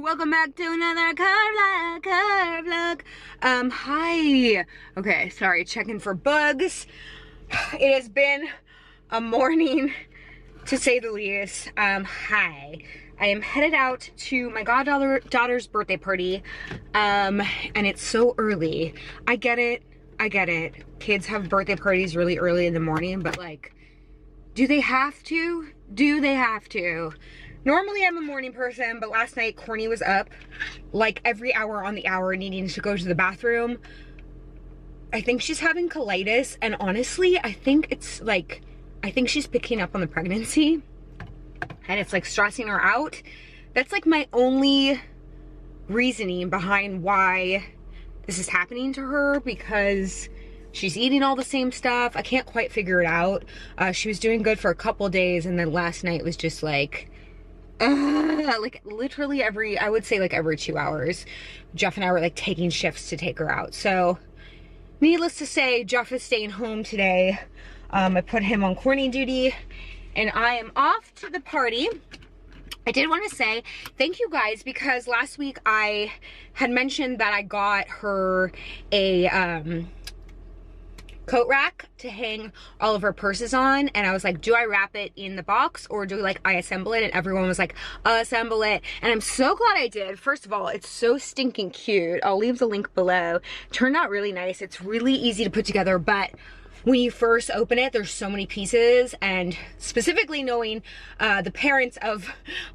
welcome back to another curve vlog. Hi. Okay, sorry, checking for bugs. It has been a morning, to say the least. Hi. I am headed out to my goddaughter's birthday party, and it's so early. I get it. Kids have birthday parties really early in the morning, but like, do they have to? Normally I'm a morning person, but last night Corny was up like every hour on the hour needing to go to the bathroom. I think she's having colitis, and honestly, I think she's picking up on the pregnancy and it's like stressing her out. That's like my only reasoning behind why this is happening to her, because she's eating all the same stuff. I can't quite figure it out. She was doing good for a couple days, and then last night was just like literally I would say every 2 hours, Jeff and I were like taking shifts to take her out. So needless to say, Jeff is staying home today. I put him on Corny duty, and I am off to the party. I did want to say thank you guys, because last week I had mentioned that I got her a coat rack to hang all of her purses on, and I was like, do I wrap it in the box or do I assemble it? And everyone was like, assemble it. And I'm so glad I did. First of all, it's so stinking cute. I'll leave the link below. Turned out really nice. It's really easy to put together, but when you first open it, there's so many pieces, and specifically knowing the parents of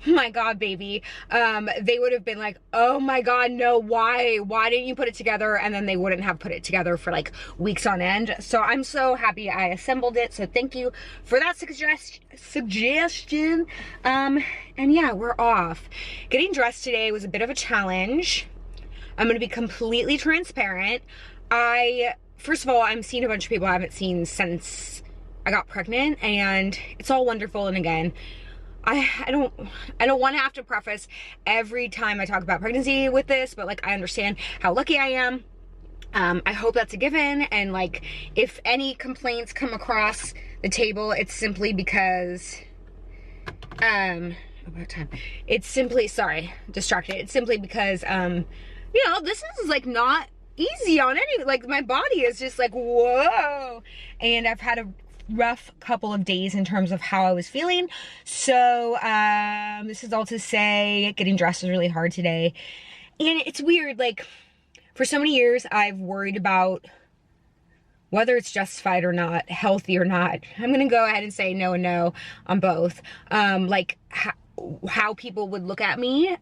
my god baby, they would have been like, oh my god, no, why didn't you put it together? And then they wouldn't have put it together for like weeks on end. So I'm so happy I assembled it, so thank you for that suggestion. And yeah, we're off. Getting dressed today was a bit of a challenge. I'm gonna be completely transparent. First of all, I'm seeing a bunch of people I haven't seen since I got pregnant, and it's all wonderful. And again, I don't want to have to preface every time I talk about pregnancy with this, but like, I understand how lucky I am. I hope that's a given, and like, if any complaints come across the table, it's simply because it's simply, sorry, distracted. It's simply because you know, this is like not easy on any, like, my body is just like, whoa, and I've had a rough couple of days in terms of how I was feeling. So this is all to say, getting dressed was really hard today. And it's weird, like, for so many years I've worried about whether it's justified or not, healthy or not. I'm gonna go ahead and say no and no on both. Like how people would look at me.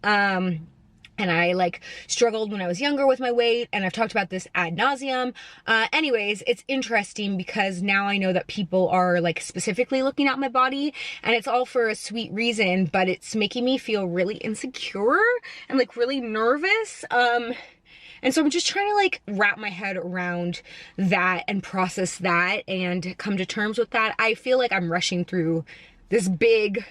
And I like struggled when I was younger with my weight, and I've talked about this ad nauseum. Anyways, it's interesting because now I know that people are like specifically looking at my body, and it's all for a sweet reason, but it's making me feel really insecure and like really nervous. And so I'm just trying to like wrap my head around that and process that and come to terms with that. I feel like I'm rushing through this big,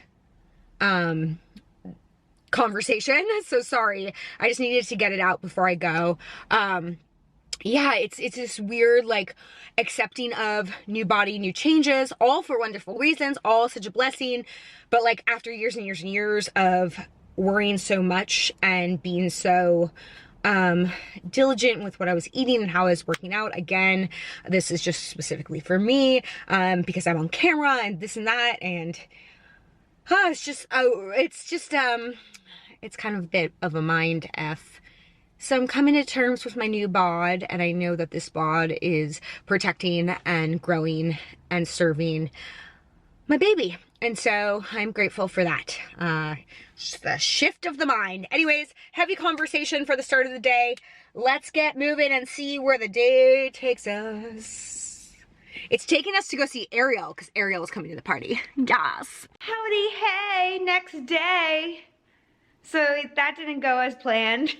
conversation, so sorry. I just needed to get it out before I go. Yeah, it's this weird like accepting of new body, new changes, all for wonderful reasons, all such a blessing, but like after years and years and years of worrying so much and being so diligent with what I was eating and how I was working out, again, this is just specifically for me, because I'm on camera and this and that, and it's kind of a bit of a mind F. So I'm coming to terms with my new bod, and I know that this bod is protecting and growing and serving my baby. And so I'm grateful for that. Just the shift of the mind. Anyways, heavy conversation for the start of the day. Let's get moving and see where the day takes us. It's taking us to go see Ariel, because Ariel is coming to the party. Yes. Howdy, hey, next day. So that didn't go as planned.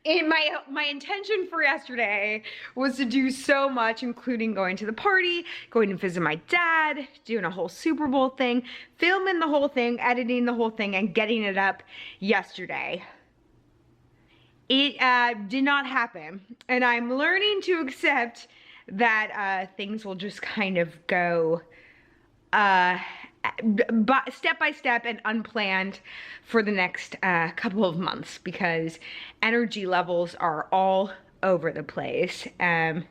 And my intention for yesterday was to do so much, including going to the party, going to visit my dad, doing a whole Super Bowl thing, filming the whole thing, editing the whole thing, and getting it up yesterday. It did not happen, and I'm learning to accept that things will just kind of go but step by step and unplanned for the next couple of months, because energy levels are all over the place. I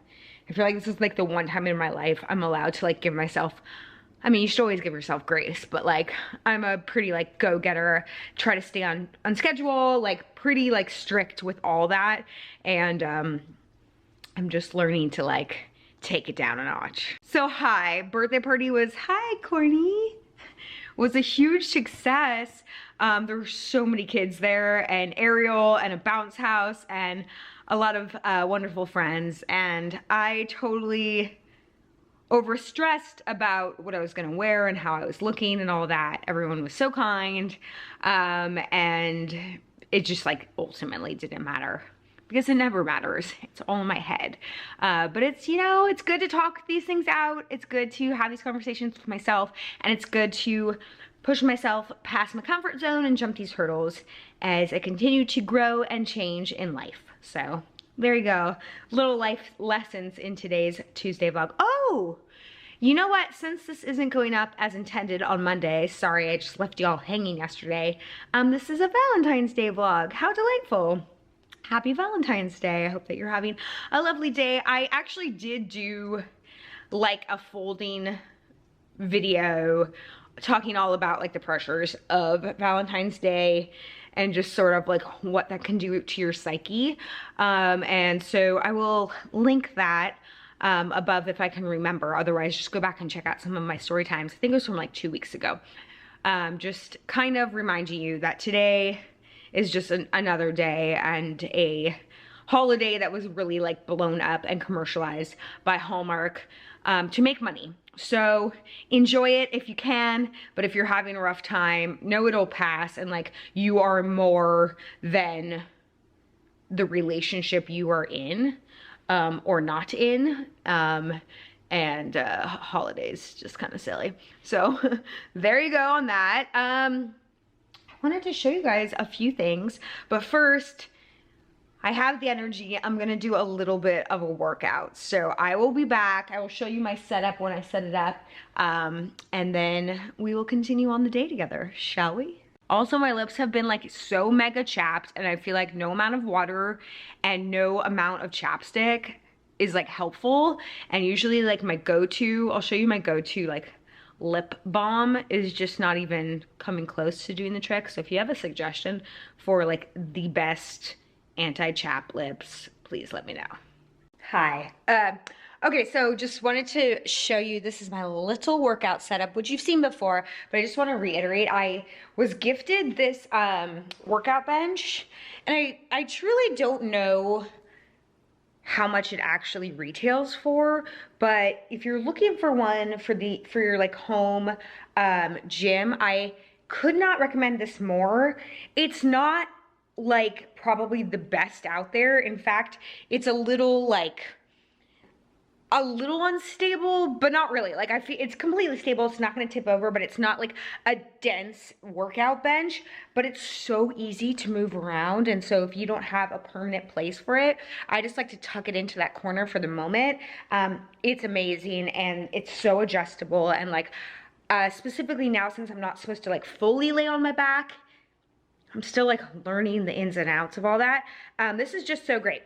feel like this is like the one time in my life I'm allowed to like give myself, I mean, you should always give yourself grace, but like I'm a pretty like go-getter, try to stay on schedule, like pretty like strict with all that. And I'm just learning to like take it down a notch. So hi, birthday party was, hi Corny, was a huge success. There were so many kids there, and Ariel, and a bounce house, and a lot of wonderful friends. And I totally overstressed about what I was gonna wear and how I was looking and all that. Everyone was so kind, and it just like ultimately didn't matter, because it never matters. It's all in my head. But it's, you know, it's good to talk these things out. It's good to have these conversations with myself, and it's good to push myself past my comfort zone and jump these hurdles as I continue to grow and change in life. So there you go. Little life lessons in today's Tuesday vlog. Oh, you know what? Since this isn't going up as intended on Monday, sorry, I just left y'all hanging yesterday. This is a Valentine's Day vlog. How delightful. Happy Valentine's Day. I hope that you're having a lovely day. I actually did do like a folding video talking all about like the pressures of Valentine's Day and just sort of like what that can do to your psyche. And so I will link that above if I can remember. Otherwise, just go back and check out some of my story times. I think it was from like 2 weeks ago. Just kind of reminding you that today is just another day and a holiday that was really like blown up and commercialized by Hallmark to make money. So enjoy it if you can, but if you're having a rough time, know it'll pass, and like you are more than the relationship you are in or not in. And holidays just kind of silly. So there you go on that. I wanted to show you guys a few things, but first, I have the energy. I'm gonna do a little bit of a workout. So I will be back. I will show you my setup when I set it up. And then we will continue on the day together, shall we? Also, my lips have been like so mega chapped, and I feel like no amount of water and no amount of chapstick is like helpful. And usually like my go-to, I'll show you my go-to like lip balm is just not even coming close to doing the trick. So if you have a suggestion for like the best anti-chap lips, please let me know. Hi. Okay, so just wanted to show you, this is my little workout setup, which you've seen before, but I just want to reiterate, I was gifted this workout bench, and I truly don't know how much it actually retails for, but if you're looking for one for your like home gym, I could not recommend this more. It's not like probably the best out there. In fact, it's a little unstable, but not really. Like I feel it's completely stable. It's not going to tip over, but it's not like a dense workout bench, but it's so easy to move around. And so if you don't have a permanent place for it, I just like to tuck it into that corner for the moment. It's amazing, and it's so adjustable. And like, specifically now, since I'm not supposed to like fully lay on my back, I'm still like learning the ins and outs of all that. This is just so great.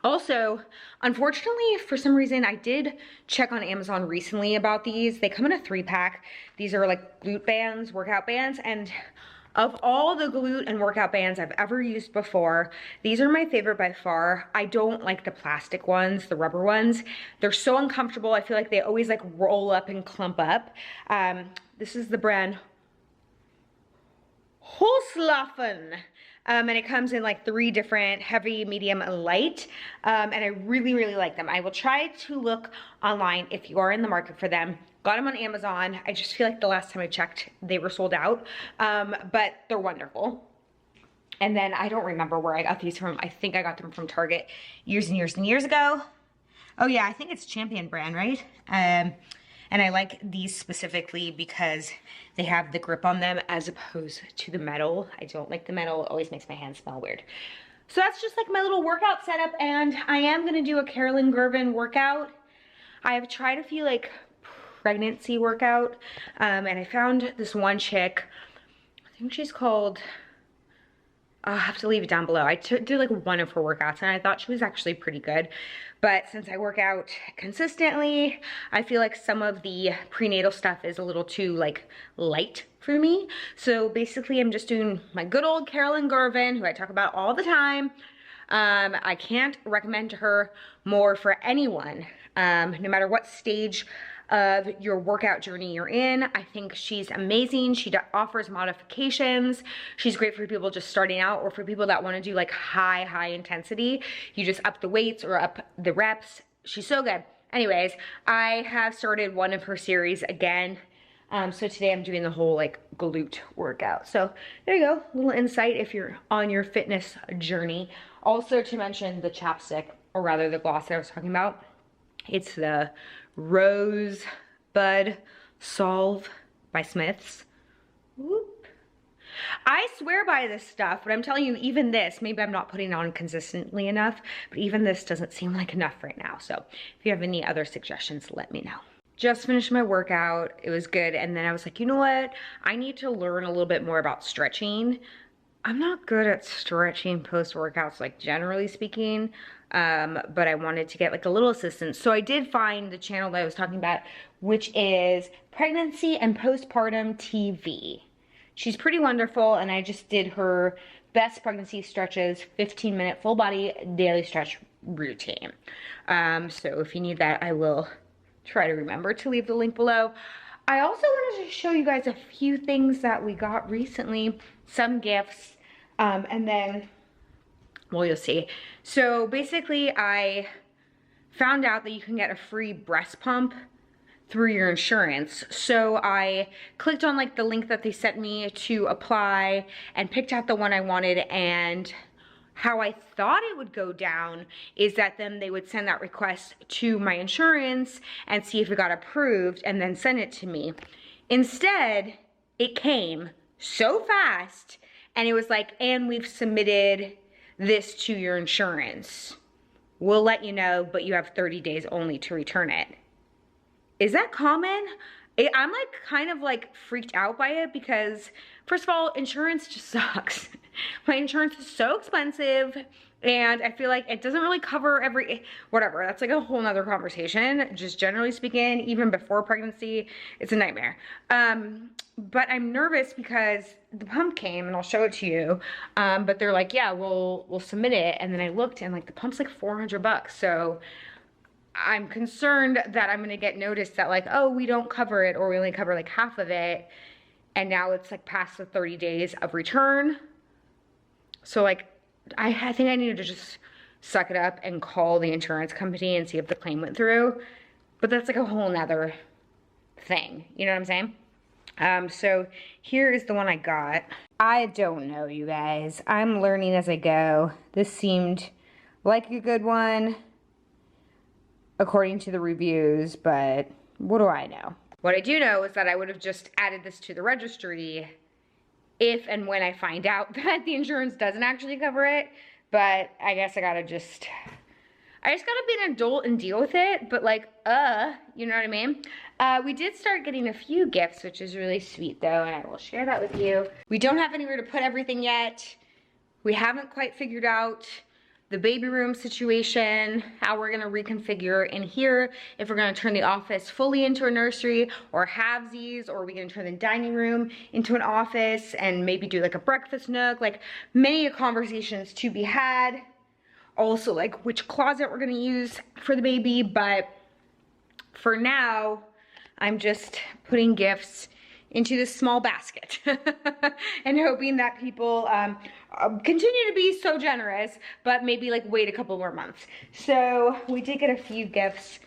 Also, unfortunately, for some reason, I did check on Amazon recently about these. They come in a 3-pack. These are like glute bands, workout bands, and of all the glute and workout bands I've ever used before, these are my favorite by far. I don't like the plastic ones, the rubber ones. They're so uncomfortable. I feel like they always like roll up and clump up. This is the brand HOSLAFON. And it comes in like 3 different, heavy, medium, and light. And I really, really like them. I will try to look online if you are in the market for them. Got them on Amazon. I just feel like the last time I checked, they were sold out. But they're wonderful. And then I don't remember where I got these from. I think I got them from Target years and years and years ago. Oh yeah, I think it's Champion brand, right? And I like these specifically because they have the grip on them as opposed to the metal. I don't like the metal. It always makes my hands smell weird. So that's just like my little workout setup, and I am gonna do a Girvan workout. I have tried a few like pregnancy workout. And I found this one chick, I think she's called, I'll have to leave it down below. I did like one of her workouts and I thought she was actually pretty good. But since I work out consistently, I feel like some of the prenatal stuff is a little too like light for me. So basically I'm just doing my good old Carolyn Girvan, who I talk about all the time. I can't recommend her more for anyone, no matter what stage of your workout journey you're in. I think she's amazing. She offers modifications. She's great for people just starting out or for people that want to do like high intensity. You just up the weights or up the reps. She's so good. Anyways, I have started one of her series again. So today I'm doing the whole like glute workout. So there you go, little insight if you're on your fitness journey. Also to mention the chapstick, or rather the gloss that I was talking about. It's the Rosebud Salve by Smith's. Whoop. I swear by this stuff, but I'm telling you, even this, maybe I'm not putting it on consistently enough, but even this doesn't seem like enough right now. So if you have any other suggestions, let me know. Just finished my workout, it was good, and then I was like, you know what? I need to learn a little bit more about stretching. I'm not good at stretching post-workouts, like generally speaking, but I wanted to get like a little assistance. So I did find the channel that I was talking about, which is Pregnancy and Postpartum TV. She's pretty wonderful, and I just did her best pregnancy stretches, 15-minute full body daily stretch routine. So if you need that, I will try to remember to leave the link below. I also wanted to show you guys a few things that we got recently, some gifts, and then, well, you'll see. So basically I found out that you can get a free breast pump through your insurance. So I clicked on like the link that they sent me to apply and picked out the one I wanted, and how I thought it would go down is that then they would send that request to my insurance and see if it got approved and then send it to me. Instead, it came so fast and it was like, and we've submitted this to your insurance. We'll let you know, but you have 30 days only to return it. Is that common? I'm like kind of like freaked out by it because first of all, insurance just sucks. My insurance is so expensive and I feel like it doesn't really cover whatever. That's like a whole nother conversation. Just generally speaking, even before pregnancy, it's a nightmare. But I'm nervous because the pump came and I'll show it to you. But they're like, yeah, we'll submit it. And then I looked and like the pump's like $400. So I'm concerned that I'm gonna get noticed that like, oh, we don't cover it, or we only cover like half of it. And now it's like past the 30 days of return. So like, I think I needed to just suck it up and call the insurance company and see if the claim went through. But that's like a whole nother thing, you know what I'm saying? So here is the one I got. I don't know, you guys. I'm learning as I go. This seemed like a good one, according to the reviews, but what do I know? What I do know is that I would have just added this to the registry if and when I find out that the insurance doesn't actually cover it. But I guess I just gotta be an adult and deal with it. But like, you know what I mean? We did start getting a few gifts, which is really sweet though, and I will share that with you. We don't have anywhere to put everything yet. We haven't quite figured out the baby room situation, how we're gonna reconfigure in here, if we're gonna turn the office fully into a nursery or halvesies, or are we gonna turn the dining room into an office and maybe do like a breakfast nook, like many conversations to be had. Also like which closet we're gonna use for the baby, but for now, I'm just putting gifts into this small basket and hoping that people continue to be so generous, but maybe like wait a couple more months. So we did get a few gifts.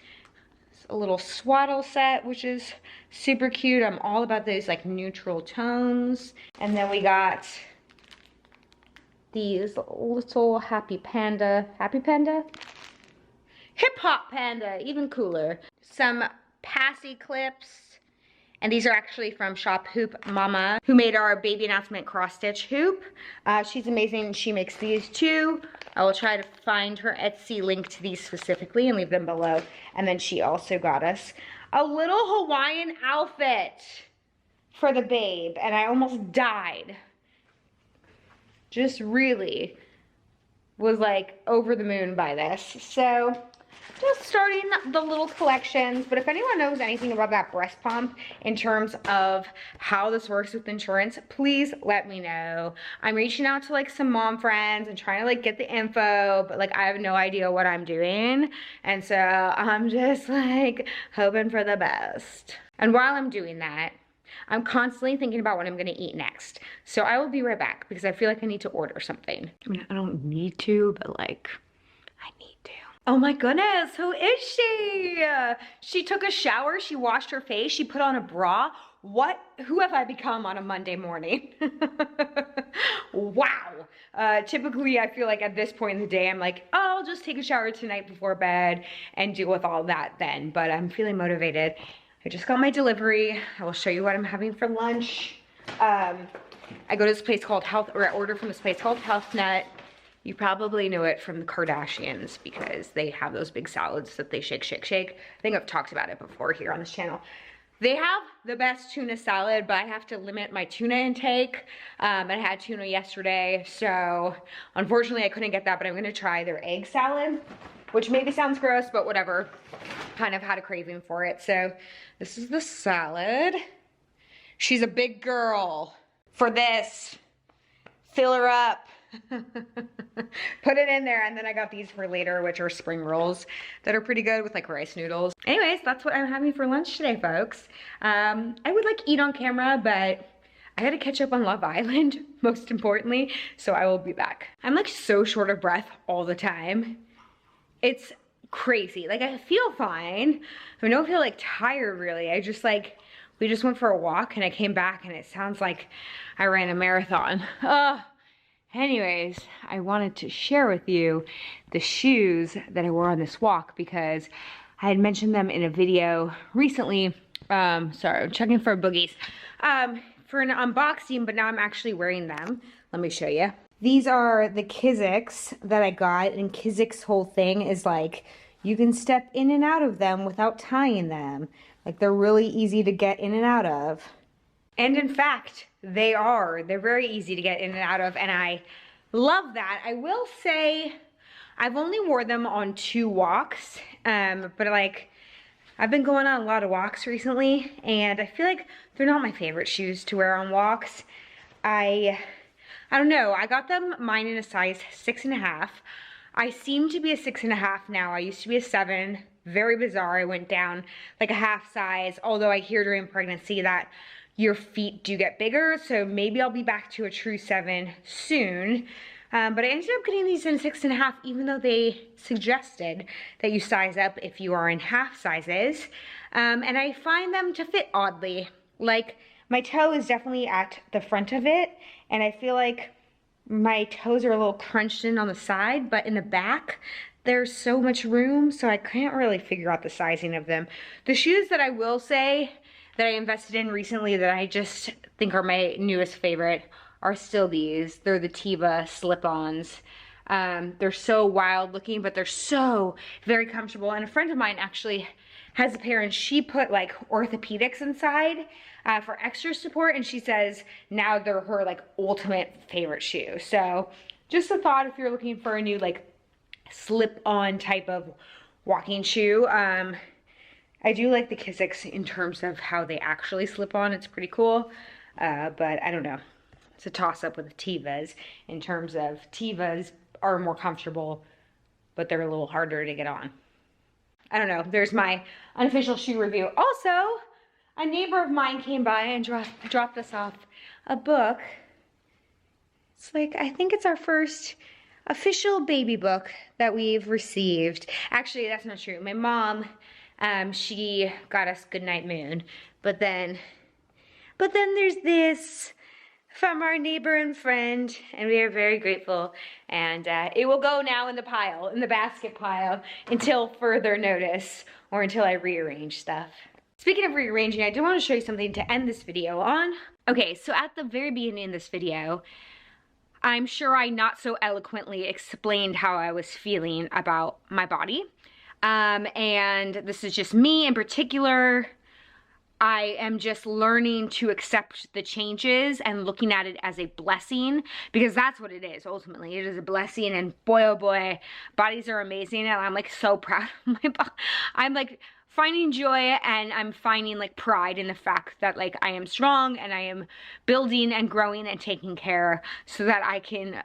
A little swaddle set, which is super cute. I'm all about those like neutral tones. And then we got these little happy panda, hip hop panda, even cooler. Some passy clips. And these are actually from Shop Hoop Mama, who made our baby announcement cross stitch hoop. She's amazing, she makes these too. I will try to find her Etsy link to these specifically and leave them below. And then she also got us a little Hawaiian outfit for the babe, and I almost died. Just really was like over the moon by this. So just starting the little collections. But if anyone knows anything about that breast pump in terms of how this works with insurance, please let me know. I'm reaching out to like some mom friends and trying to like get the info, but like I have no idea what I'm doing. And so I'm just like hoping for the best. And while I'm doing that, I'm constantly thinking about what I'm gonna eat next. So I will be right back because I feel like I need to order something. I mean, I don't need to, but like, I need to. Oh my goodness, who is she? She took a shower, she washed her face, she put on a bra. Who have I become on a Monday morning? Wow. Typically, I feel like at this point in the day, I'm like, oh, I'll just take a shower tonight before bed and deal with all that then. But I'm feeling motivated. I just got my delivery. I will show you what I'm having for lunch. I go to this place called I order from this place called Health Nut. You probably know it from the Kardashians because they have those big salads that they shake, shake, shake. I think I've talked about it before here on this channel. They have the best tuna salad, but I have to limit my tuna intake. I had tuna yesterday, so unfortunately I couldn't get that, but I'm gonna try their egg salad, which maybe sounds gross, but whatever. Kind of had a craving for it. So this is the salad. She's a big girl. For this, fill her up. Put it in there, and then I got these for later, which are spring rolls that are pretty good with like rice noodles. Anyways, that's what I'm having for lunch today, folks. I would like eat on camera, but I gotta catch up on Love Island, most importantly, so I will be back. I'm like so short of breath all the time. It's crazy. Like I feel fine. I don't feel like tired really. I just like, we just went for a walk and I came back and it sounds like I ran a marathon. Anyways, I wanted to share with you the shoes that I wore on this walk because I had mentioned them in a video recently. Sorry, I'm checking for boogies. For an unboxing, but now I'm actually wearing them. Let me show you. These are the Kiziks that I got, and Kiziks' whole thing is like, you can step in and out of them without tying them. Like they're really easy to get in and out of. And in fact, they are. They're very easy to get in and out of, and I love that. I will say, I've only wore them on 2 walks, but like, I've been going on a lot of walks recently, and I feel like they're not my favorite shoes to wear on walks. I don't know, I got mine in a size 6.5. I seem to be a 6.5 now. I used to be a 7. Very bizarre. I went down like a half size, although I hear during pregnancy that your feet do get bigger, so maybe I'll be back to a true 7 soon. But I ended up getting these in 6.5, even though they suggested that you size up if you are in half sizes. And I find them to fit oddly. Like, my toe is definitely at the front of it, and I feel like my toes are a little crunched in on the side, but in the back, there's so much room, so I can't really figure out the sizing of them. The shoes that I will say that I invested in recently that I just think are my newest favorite are still these. They're the Teva slip-ons. They're so wild looking, but they're so very comfortable. And a friend of mine actually has a pair, and she put like orthopedics inside for extra support, and she says now they're her like ultimate favorite shoe. So just a thought if you're looking for a new like slip-on type of walking shoe. I do like the Kiziks in terms of how they actually slip on. It's pretty cool, but I don't know. It's a toss-up with the Tevas in terms of Tevas are more comfortable, but they're a little harder to get on. I don't know. There's my unofficial shoe review. Also, a neighbor of mine came by and dropped us off a book. It's like, I think it's our first official baby book that we've received. Actually, that's not true. My mom, she got us Goodnight Moon, but then there's this from our neighbor and friend, and we are very grateful, and it will go now in the pile, in the basket pile, until further notice, or until I rearrange stuff. Speaking of rearranging, I do want to show you something to end this video on. Okay, so at the very beginning of this video, I'm sure I not so eloquently explained how I was feeling about my body. And this is just me in particular. I am just learning to accept the changes and looking at it as a blessing, because that's what it is ultimately. It is a blessing, and boy oh boy, bodies are amazing, and I'm like so proud of my body. I'm like finding joy, and I'm finding like pride in the fact that like I am strong and I am building and growing and taking care so that I can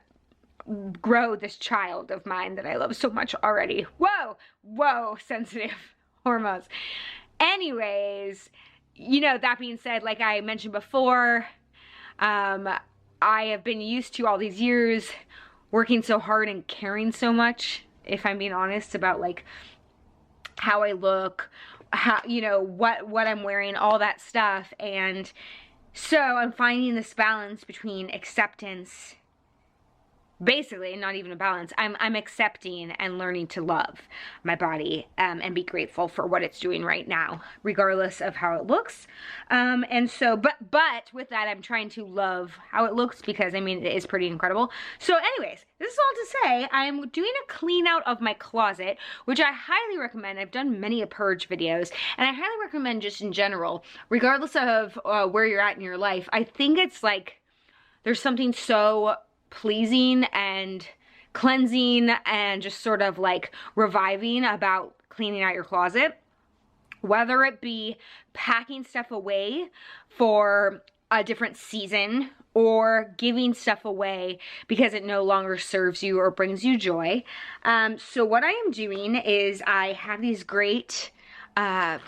grow this child of mine that I love so much already. Whoa, sensitive hormones. Anyways, you know, that being said, like I mentioned before, I have been used to all these years working so hard and caring so much, if I'm being honest, about like how I look, how, you know, what I'm wearing, all that stuff. And so I'm finding this balance between acceptance, basically not even a balance. I'm accepting and learning to love my body, and be grateful for what it's doing right now, regardless of how it looks. And so, but with that, I'm trying to love how it looks, because I mean, it is pretty incredible. So anyways, this is all to say, I'm doing a clean out of my closet, which I highly recommend. I've done many a purge videos, and I highly recommend just in general, regardless of where you're at in your life. I think it's like, there's something so pleasing and cleansing and just sort of like reviving about cleaning out your closet, whether it be packing stuff away for a different season or giving stuff away because it no longer serves you or brings you joy. So what I am doing is I have these great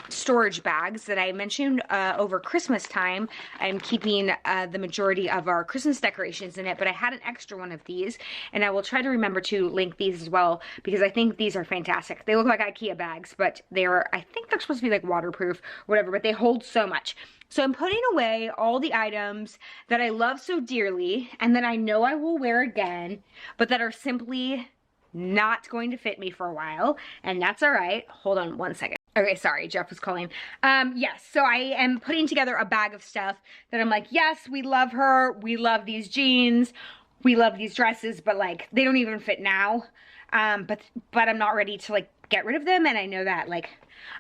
storage bags that I mentioned over Christmas time. I'm keeping the majority of our Christmas decorations in it, but I had an extra one of these, and I will try to remember to link these as well, because I think these are fantastic. They look like IKEA bags, but they are, I think they're supposed to be like waterproof or whatever, but they hold so much. So I'm putting away all the items that I love so dearly and that I know I will wear again, but that are simply not going to fit me for a while, and that's all right. Hold on one second. Okay, sorry, Jeff was calling. Yes, so I am putting together a bag of stuff that I'm like, yes, we love her, we love these jeans, we love these dresses, but like, they don't even fit now. But I'm not ready to like get rid of them, and I know that like,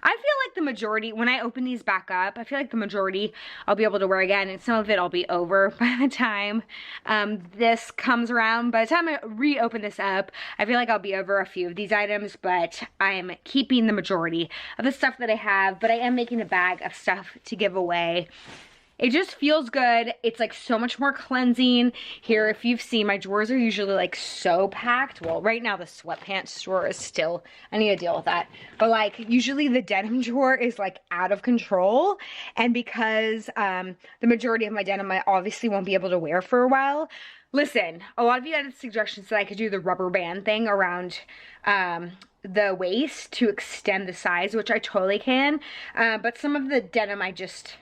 I feel like the majority, when I open these back up, I feel like the majority I'll be able to wear again, and some of it I'll be over by the time this comes around. By the time I reopen this up, I feel like I'll be over a few of these items, but I'm keeping the majority of the stuff that I have, but I am making a bag of stuff to give away. It just feels good. It's like so much more cleansing. Here, if you've seen, my drawers are usually like so packed. Well, right now the sweatpants drawer is still, I need to deal with that. But like usually the denim drawer is like out of control. And because the majority of my denim I obviously won't be able to wear for a while. Listen, a lot of you had suggestions that I could do the rubber band thing around the waist to extend the size, which I totally can. But some of the denim I just,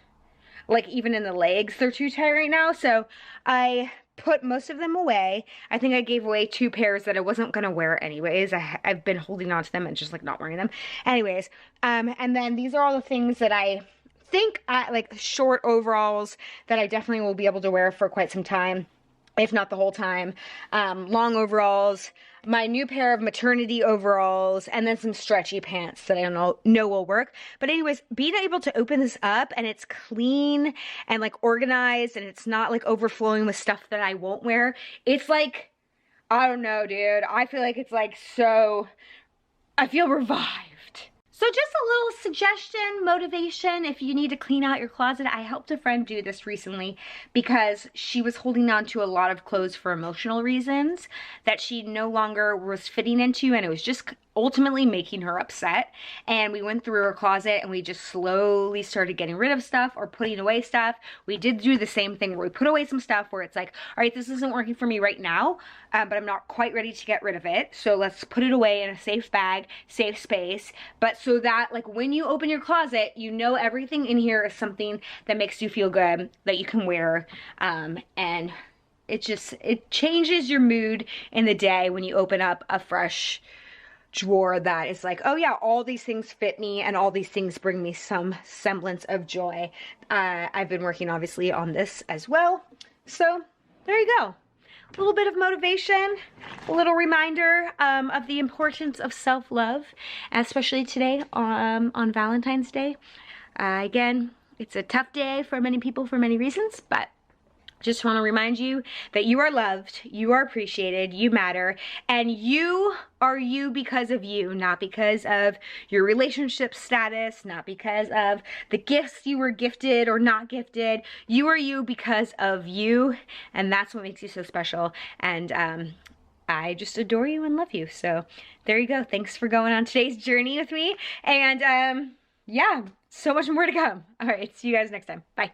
like even in the legs, they're too tight right now. So I put most of them away. I think I gave away 2 pairs that I wasn't gonna wear anyways. I've been holding on to them and just like not wearing them. Anyways, and then these are all the things that I think, like short overalls that I definitely will be able to wear for quite some time, if not the whole time. Long overalls, my new pair of maternity overalls, and then some stretchy pants that I don't know will work. But anyways, being able to open this up and it's clean and like organized and it's not like overflowing with stuff that I won't wear, it's like, I don't know, dude. I feel like it's like so, I feel revived. So just a little suggestion, motivation, if you need to clean out your closet. I helped a friend do this recently because she was holding on to a lot of clothes for emotional reasons that she no longer was fitting into, and it was just ultimately making her upset. And we went through her closet and we just slowly started getting rid of stuff or putting away stuff. We did do the same thing where we put away some stuff where it's like, all right, this isn't working for me right now, but I'm not quite ready to get rid of it. So let's put it away in a safe bag, safe space. But so that like when you open your closet, you know everything in here is something that makes you feel good, that you can wear, and it changes your mood in the day when you open up a fresh drawer that is like, oh yeah, all these things fit me and all these things bring me some semblance of joy. I've been working obviously on this as well. So there you go. a little bit of motivation, a little reminder of the importance of self-love, especially today on Valentine's Day. Again, it's a tough day for many people for many reasons, but just want to remind you that you are loved, you are appreciated, you matter, and you are you because of you, not because of your relationship status, not because of the gifts you were gifted or not gifted. You are you because of you, and that's what makes you so special. And I just adore you and love you. So there you go. Thanks for going on today's journey with me. And yeah, so much more to come. All right, see you guys next time. Bye.